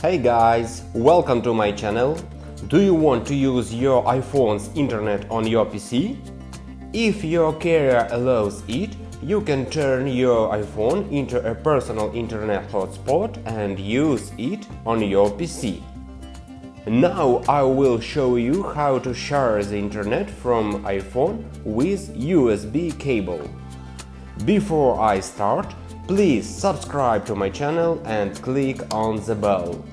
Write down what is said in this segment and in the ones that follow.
Hey guys, welcome to my channel. Do you want to use your iPhone's internet on your PC? If your carrier allows it, you can turn your iPhone into a personal internet hotspot and use it on your PC. Now I will show you how to share the internet from iPhone with USB cable. Before I start, please subscribe to my channel and click on the bell.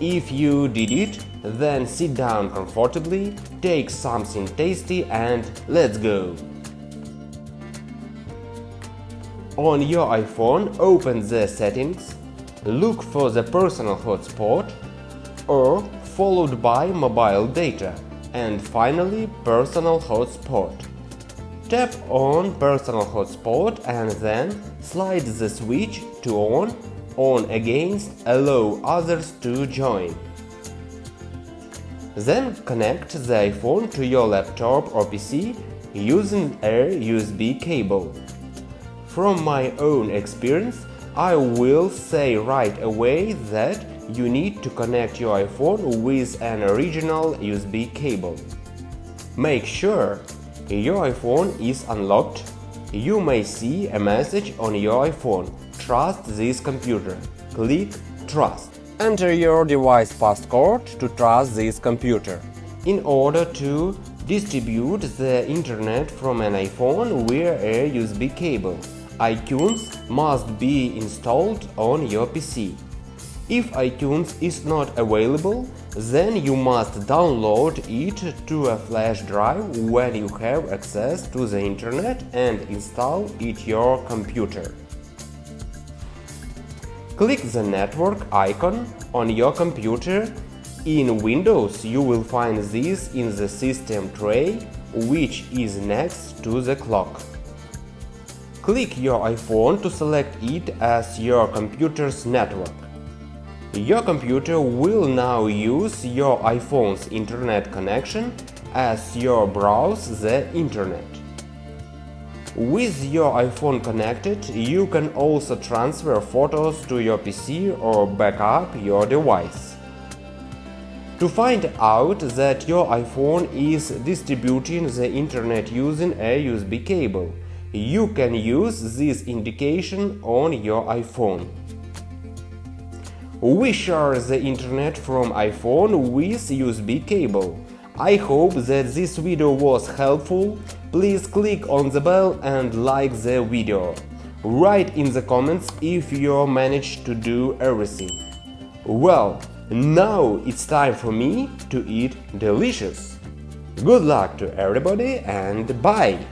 If you did it, then sit down comfortably, take something tasty and let's go! On your iPhone, open the settings, look for the personal hotspot or followed by mobile data and finally personal hotspot. Tap on personal hotspot and then slide the switch to on against allow others to join. Then connect the iPhone to your laptop or PC using a USB cable. From my own experience, I will say right away that you need to connect your iPhone with an original USB cable. Make sure your iPhone is unlocked. You may see a message on your iPhone. Trust this computer. Click Trust. Enter your device passcode to trust this computer. In order to distribute the internet from an iPhone via a USB cable, iTunes must be installed on your PC. If iTunes is not available, then you must download it to a flash drive when you have access to the internet and install it your computer. Click the network icon on your computer. In Windows you will find this in the system tray, which is next to the clock. Click your iPhone to select it as your computer's network. Your computer will now use your iPhone's internet connection as you browse the internet. With your iPhone connected, you can also transfer photos to your PC or back up your device. To find out that your iPhone is distributing the internet using a USB cable, you can use this indication on your iPhone. We share the internet from iPhone with USB cable. I hope that this video was helpful. Please click on the bell and like the video. Write in the comments if you managed to do everything. Well, now it's time for me to eat delicious. Good luck to everybody and bye!